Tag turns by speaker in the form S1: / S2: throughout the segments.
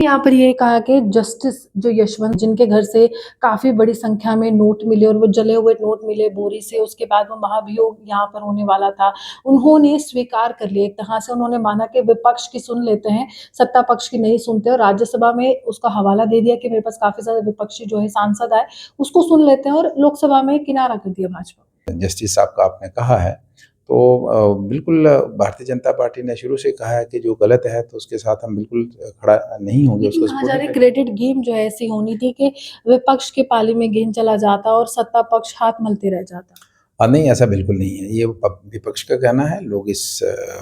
S1: यहाँ पर ये कहा कि जस्टिस जो यशवंत जिनके घर से काफी बड़ी संख्या में नोट मिले और वो जले हुए नोट मिले बोरी से, उसके बाद वो महाभियोग यहाँ पर होने वाला था, उन्होंने स्वीकार कर लिया। एक तरह से उन्होंने माना कि विपक्ष की सुन लेते हैं, सत्ता पक्ष की नहीं सुनते, और राज्यसभा में उसका हवाला दे दिया कि मेरे पास काफी ज्यादा विपक्षी जो है सांसद आए, उसको सुन लेते हैं, और लोकसभा में किनारा कर दिया भाजपा।
S2: जस्टिस साहब का आपने कहा है तो बिल्कुल भारतीय जनता पार्टी ने शुरू से कहा है कि जो गलत है तो उसके साथ हम बिल्कुल खड़ा नहीं होंगे, उसको
S1: कहा जा रहा है
S2: सपोर्ट
S1: क्रेडिट गेम जो है ऐसी होनी थी कि विपक्ष के पाले में गेंद चला जाता और सत्ता पक्ष हाथ मलते रह जाता।
S2: नहीं, ऐसा बिल्कुल नहीं है। ये विपक्ष का कहना है, लोग इस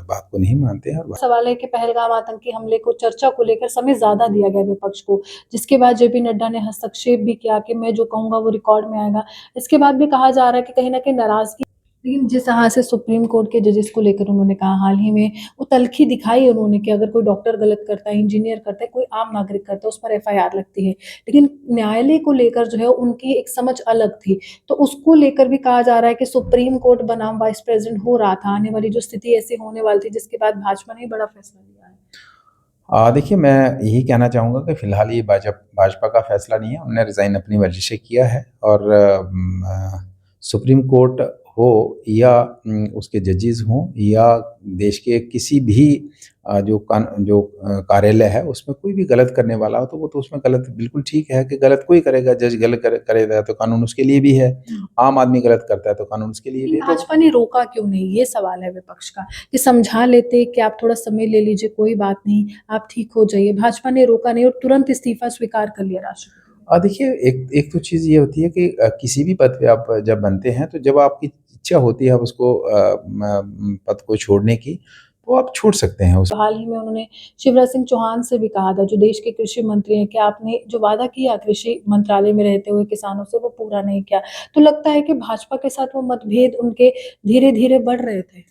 S2: बात को नहीं मानते हैं। और
S1: सवाल है कि पहलगाम आतंकी हमले को चर्चा को लेकर समय ज्यादा दिया गया विपक्ष को, जिसके बाद जेपी नड्डा ने हस्तक्षेप भी किया कि मैं जो कहूंगा वो रिकॉर्ड में आएगा। इसके बाद भी कहा जा रहा है कि कहीं ना कहीं नाराजगी, लेकिन जिस तरह से सुप्रीम कोर्ट के जजेस को लेकर उन्होंने कहा, हाल ही में वो तल्खी दिखाई उन्होंने कि अगर कोई डॉक्टर गलत करता है, इंजीनियर करता है, कोई आम नागरिक करता है, उस पर एफआईआर लगती है, लेकिन न्यायालय को लेकर जो है उनकी एक समझ अलग थी। तो उसको लेकर भी कहा जा रहा है कि सुप्रीम कोर्ट बनाम वाइस प्रेसिडेंट हो रहा था, आने वाली जो स्थिति ऐसी होने वाली थी, जिसके बाद भाजपा ने बड़ा फैसला लिया है।
S2: देखिए, मैं यही कहना चाहूँगा कि फ़िलहाल ये भाजपा का फैसला नहीं है। उन्होंने रिज़ाइन अपनी मर्ज़ी से किया है, और सुप्रीम कोर्ट हो या उसके जजेस हों या देश के किसी भी जो कार्यालय है उसमें कोई भी गलत करने वाला हो तो वो तो उसमें गलत बिल्कुल ठीक है कि गलत कोई करेगा। जज गलत करेगा तो कानून उसके लिए भी है, आम आदमी गलत करता है तो कानून उसके लिए भी है।
S1: भाजपा ने रोका क्यों नहीं, ये सवाल है विपक्ष का, कि समझा लेते कि आप थोड़ा समय ले लीजिए, कोई बात नहीं, आप ठीक हो जाइए। भाजपा ने रोका नहीं और तुरंत इस्तीफा स्वीकार कर लिया राष्ट्रपति ने।
S2: देखिए, एक एक तो चीज़ ये होती है कि किसी भी पद पे आप जब बनते हैं तो जब आपकी इच्छा होती है आप उसको पद को छोड़ने की, तो आप छोड़ सकते हैं उस।
S1: हाल ही में उन्होंने शिवराज सिंह चौहान से भी कहा था, जो देश के कृषि मंत्री हैं, कि आपने जो वादा किया कृषि मंत्रालय में रहते हुए किसानों से, वो पूरा नहीं किया। तो लगता है कि भाजपा के साथ वो मतभेद उनके धीरे धीरे बढ़ रहे थे।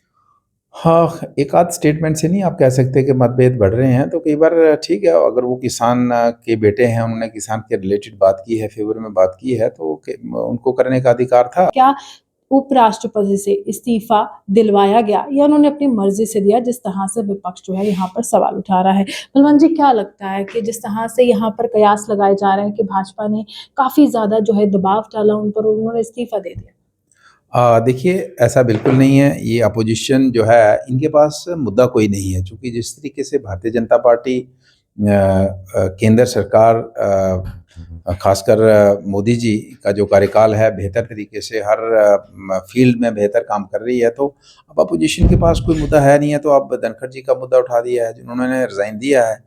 S2: हाँ, एक आध स्टेटमेंट से नहीं आप कह सकते कि मतभेद बढ़ रहे हैं। तो कई बार ठीक है, अगर वो किसान के बेटे हैं, उन्होंने किसान के रिलेटेड बात की है, फ़ेवर में बात की है, तो उनको करने का अधिकार था।
S1: क्या उपराष्ट्रपति से इस्तीफा दिलवाया गया या उन्होंने अपनी मर्जी से दिया, जिस तरह से विपक्ष जो है यहाँ पर सवाल उठा रहा है। बलवंत जी, क्या लगता है कि जिस तरह से यहाँ पर कयास लगाए जा रहे हैं कि भाजपा ने काफी ज्यादा जो है दबाव डाला उन पर और उन्होंने इस्तीफा दे दिया?
S2: देखिए, ऐसा बिल्कुल नहीं है। ये अपोज़िशन जो है, इनके पास मुद्दा कोई नहीं है, चूँकि जिस तरीके से भारतीय जनता पार्टी केंद्र सरकार ख़ासकर मोदी जी का जो कार्यकाल है, बेहतर तरीके से हर फ़ील्ड में बेहतर काम कर रही है, तो अब अपोज़िशन के पास कोई मुद्दा है नहीं है। तो अब धनखड़ जी का मुद्दा उठा दिया है, जिन्होंने रिज़ाइन दिया है,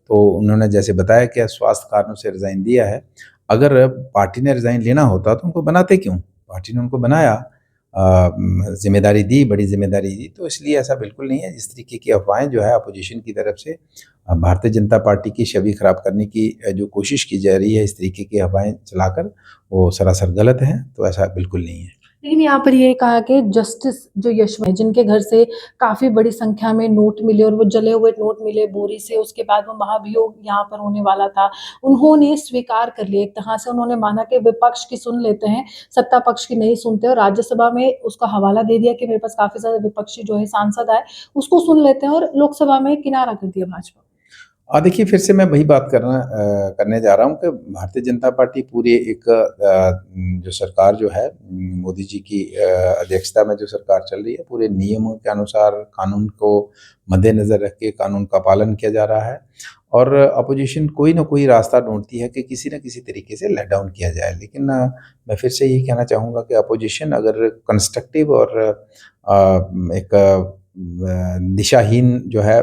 S2: तो उन्होंने जैसे बताया कि स्वास्थ्य कारणों से रिज़ाइन दिया है। अगर पार्टी ने रिज़ाइन लेना होता तो उनको बनाते क्यों? पार्टी ने उनको बनाया, ज़िम्मेदारी दी, बड़ी ज़िम्मेदारी दी, तो इसलिए ऐसा बिल्कुल नहीं है। इस तरीके की अफ़वाहें जो है अपोज़िशन की तरफ से भारतीय जनता पार्टी की छवि ख़राब करने की जो कोशिश की जा रही है, इस तरीके की अफ़वाहें चलाकर, वो सरासर गलत हैं, तो ऐसा बिल्कुल नहीं है।
S1: लेकिन यहाँ पर ये कहा कि जस्टिस जो यशवंत जिनके घर से काफी बड़ी संख्या में नोट मिले और वो जले हुए नोट मिले बोरी से, उसके बाद वो महाभियोग यहाँ पर होने वाला था, उन्होंने स्वीकार कर लिया। एक तरह से उन्होंने माना कि विपक्ष की सुन लेते हैं, सत्ता पक्ष की नहीं सुनते, और राज्यसभा में उसका हवाला दे दिया कि मेरे पास काफी ज्यादा विपक्षी जो है सांसद आए, उसको सुन लेते हैं, और लोकसभा में किनारा कर दिया भाजपा।
S2: देखिए, फिर से मैं वही बात करने जा रहा हूँ कि भारतीय जनता पार्टी पूरी एक जो सरकार जो है, मोदी जी की अध्यक्षता में जो सरकार चल रही है, पूरे नियमों के अनुसार कानून को मद्देनज़र रख के कानून का पालन किया जा रहा है, और अपोजिशन कोई ना कोई रास्ता ढूंढती है कि किसी न किसी तरीके से लेट डाउन किया जाए। लेकिन मैं फिर से यही कहना चाहूँगा कि अपोजिशन अगर कंस्ट्रक्टिव और एक दिशाहीन जो है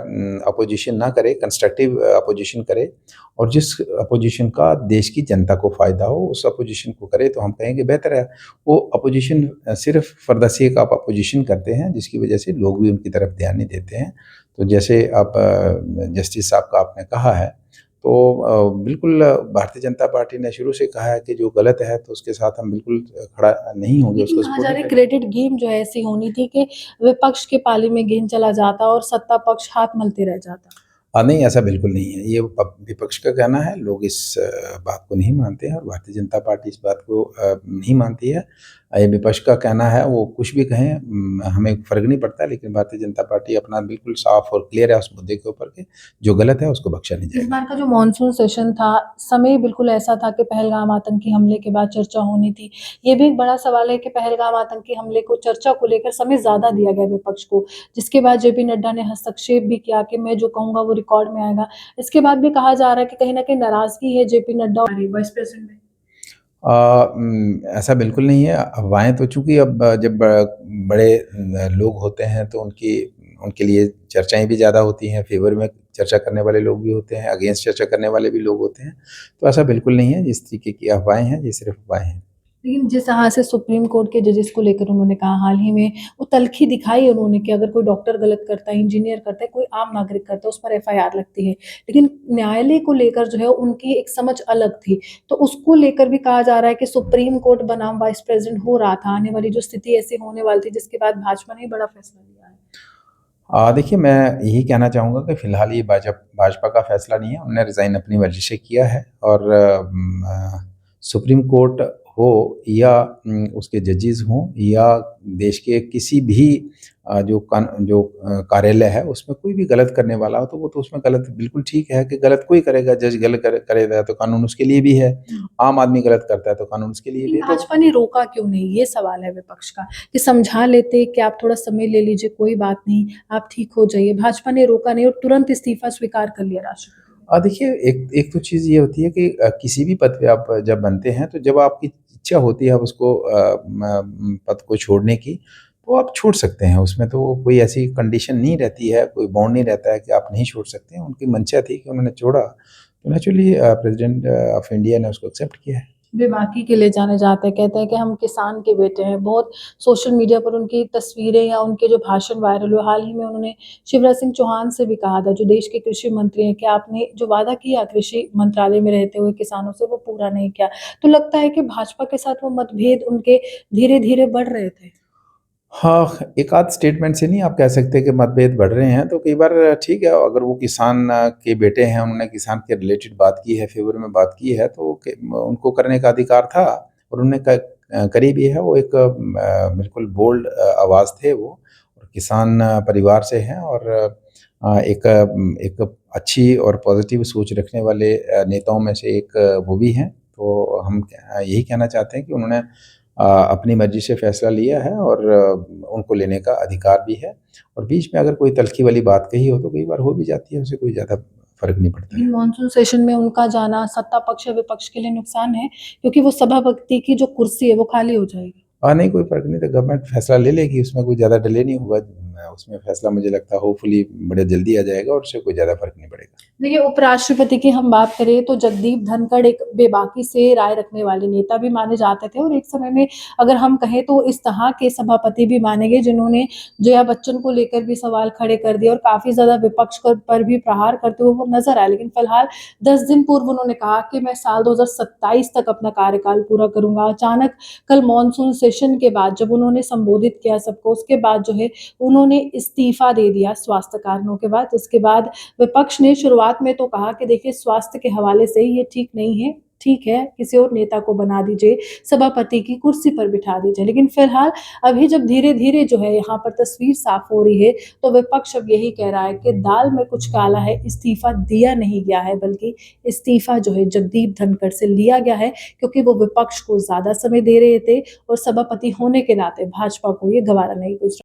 S2: अपोजिशन ना करे, कंस्ट्रक्टिव अपोजिशन करे, और जिस अपोजिशन का देश की जनता को फ़ायदा हो उस अपोजिशन को करे, तो हम कहेंगे बेहतर है। वो अपोजिशन सिर्फ for the sake of opposition करते हैं, जिसकी वजह से लोग भी उनकी तरफ ध्यान नहीं देते हैं। तो जैसे आप जस्टिस साहब का आपने कहा है, तो बिल्कुल भारतीय जनता पार्टी ने शुरू से कहा है कि जो गलत है तो उसके साथ हम बिल्कुल खड़ा नहीं होंगे, उसको
S1: कहा जा
S2: सपोर्ट
S1: रहा
S2: नहीं
S1: है
S2: करेंगे।
S1: क्रेडिट गेम जो है ऐसी होनी थी कि विपक्ष के पाले में गेंद चला जाता और सत्ता पक्ष हाथ मलते रह जाता।
S2: नहीं, ऐसा बिल्कुल नहीं है। ये विपक्ष का कहना है, लोग इस बात को नहीं मानते हैं, और भारतीय जनता पार्टी इस बात को नहीं मानती है। ये विपक्ष का कहना है, वो कुछ भी कहें, हमें फ़र्क नहीं पड़ता, लेकिन भारतीय जनता पार्टी अपना बिल्कुल साफ़ और क्लियर है उस मुद्दे के ऊपर कि जो गलत है उसको बख्शा नहीं
S1: इस
S2: जाएगा।
S1: बार का जो मॉनसून सेशन था, समय बिल्कुल ऐसा था कि पहलगाम आतंकी हमले के बाद चर्चा होनी थी। ये भी एक बड़ा सवाल है कि पहलगाम आतंकी हमले को चर्चा को लेकर समय ज़्यादा दिया गया विपक्ष को, जिसके बाद जेपी नड्डा ने हस्तक्षेप भी किया कि मैं जो कहूँगा वो रिकॉर्ड में आएगा। इसके बाद भी कहा जा रहा है कि कहीं न कहीं नाराज़गी है जेपी नड्डा और वाइस प्रेज़िडेंट में।
S2: ऐसा बिल्कुल नहीं है। अफ़वाहें तो चूँकि अब जब बड़े लोग होते हैं तो उनकी उनके लिए चर्चाएँ भी ज़्यादा होती हैं, फ़ेवर में चर्चा करने वाले लोग भी होते हैं, अगेंस्ट चर्चा करने वाले भी लोग होते हैं। तो ऐसा बिल्कुल नहीं है, जिस तरीके की अफ़वाहें हैं, ये सिर्फ़ अफ़वाहें हैं।
S1: लेकिन जिस तरह से सुप्रीम कोर्ट के जजेस को लेकर उन्होंने कहा हाल ही में, वो तल्ख़ी दिखाई उन्होंने कि अगर कोई डॉक्टर गलत करता है, इंजीनियर करता है, कोई आम नागरिक करता है, उस पर एफआईआर लगती है। लेकिन न्यायालय को लेकर जो है उनकी एक समझ अलग थी। तो उसको लेकर भी कहा जा रहा है कि सुप्रीम कोर्ट बनाम वाइस प्रेज़िडेंट हो रहा था, आने वाली जो स्थिति ऐसी होने वाली थी जिसके बाद भाजपा ने बड़ा फैसला लिया है।
S2: देखिए, मैं यही कहना चाहूँगा कि फ़िलहाल ये भाजपा का फ़ैसला नहीं है, उन्होंने रिज़ाइन अपनी मर्ज़ी से किया है और सुप्रीम कोर्ट हो या उसके जजेस हों या देश के किसी भी जो कार्यालय है, उसमें कोई भी गलत करने वाला हो, तो वो तो उसमें गलत बिल्कुल ठीक है कि गलत कोई करेगा, जज गलत करेगा तो कानून उसके लिए भी है, आम आदमी गलत करता है तो कानून उसके लिए भी
S1: लेकिन
S2: है। तो
S1: भाजपा ने रोका क्यों नहीं? ये सवाल है विपक्ष का कि समझा लेते कि आप थोड़ा समय ले लीजिए, कोई बात नहीं, आप ठीक हो जाइए। भाजपा ने रोका नहीं और तुरंत इस्तीफा स्वीकार कर लिया राष्ट्रपति ने।
S2: देखिए, एक एक तो चीज़ ये होती है कि किसी भी पद पे आप जब बनते हैं, तो जब आपकी इच्छा होती है आप उसको पद को छोड़ने की, तो आप छोड़ सकते हैं। उसमें तो कोई ऐसी कंडीशन नहीं रहती है, कोई बॉन्ड नहीं रहता है कि आप नहीं छोड़ सकते हैं। उनकी मंशा थी कि उन्होंने छोड़ा, तो नेचुरली प्रेज़िडेंट ऑफ़ इंडिया ने उसको एक्सेप्ट किया है।
S1: बेबाकी के लिए जाने जाते हैं, कहते हैं कि हम किसान के बेटे हैं। बहुत सोशल मीडिया पर उनकी तस्वीरें या उनके जो भाषण वायरल हुए, हाल ही में उन्होंने शिवराज सिंह चौहान से भी कहा था, जो देश के कृषि मंत्री हैं, कि आपने जो वादा किया कृषि मंत्रालय में रहते हुए किसानों से, वो पूरा नहीं किया। तो लगता है कि भाजपा के साथ वो मतभेद उनके धीरे-धीरे बढ़ रहे थे।
S2: हाँ, एक आध स्टेटमेंट से नहीं आप कह सकते कि मतभेद बढ़ रहे हैं, तो कई बार ठीक है, अगर वो किसान के बेटे हैं, उन्होंने किसान के रिलेटेड बात की है, फ़ेवर में बात की है, तो उनको करने का अधिकार था और उन्होंने करी भी है। वो एक बिल्कुल बोल्ड आवाज़ थे वो और किसान परिवार से हैं और एक अच्छी और पॉज़िटिव सोच रखने वाले नेताओं में से एक वो भी हैं। तो हम यही कहना चाहते हैं कि उन्होंने अपनी मर्ज़ी से फ़ैसला लिया है और उनको लेने का अधिकार भी है और बीच में अगर कोई तल्ख़ी वाली बात कही हो तो कई बार हो भी जाती है, उससे कोई ज़्यादा फ़र्क नहीं पड़ता
S1: लेकिन
S2: है।
S1: मॉनसून सेशन में उनका जाना सत्ता पक्ष या विपक्ष के लिए नुकसान है, क्योंकि वो सभापति की जो कुर्सी है, वो खाली हो जाएगी।
S2: नहीं कोई फ़र्क नहीं, तो गवर्नमेंट फ़ैसला ले लेगी, उसमें कोई ज़्यादा डिले नहीं होगा। उसमें फ़ैसला मुझे लगता है होपफुली बड़े जल्दी आ जाएगा और उससे कोई ज़्यादा फ़र्क नहीं पड़ेगा।
S1: देखिए, उपराष्ट्रपति की हम बात करें तो जगदीप धनखड़ एक बेबाकी से राय रखने वाले नेता भी माने जाते थे और एक समय में अगर हम कहें तो इस तरह के सभापति भी माने गए जिन्होंने जया बच्चन को लेकर भी सवाल खड़े कर दिए और काफ़ी ज़्यादा विपक्ष पर भी प्रहार करते हुए वो नज़र आए। लेकिन फिलहाल 10 दिन पूर्व उन्होंने कहा कि मैं साल 2027 तक अपना कार्यकाल पूरा करूँगा। अचानक कल मॉनसून सेशन के बाद जब उन्होंने संबोधित किया सबको, उसके बाद जो है उन्होंने इस्तीफ़ा दे दिया स्वास्थ्य कारणों के बाद। इसके बाद विपक्ष ने शुरुआत में तो कहा कि देखिए स्वास्थ्य के हवाले से ये ठीक नहीं है, ठीक है, किसी और नेता को बना दीजिए, सभापति की कुर्सी पर बिठा दीजिए। लेकिन फिलहाल अभी जब धीरे-धीरे जो है यहाँ पर तस्वीर साफ हो रही है, तो विपक्ष अब यही कह रहा है कि दाल में कुछ काला है, इस्तीफ़ा दिया नहीं गया है, बल्कि इस्तीफ़ा जो है जगदीप धनखड़ से लिया गया है, क्योंकि वो विपक्ष को ज़्यादा समय दे रहे थे और सभापति होने के नाते भाजपा को ये गवारा नहीं गुज़रा।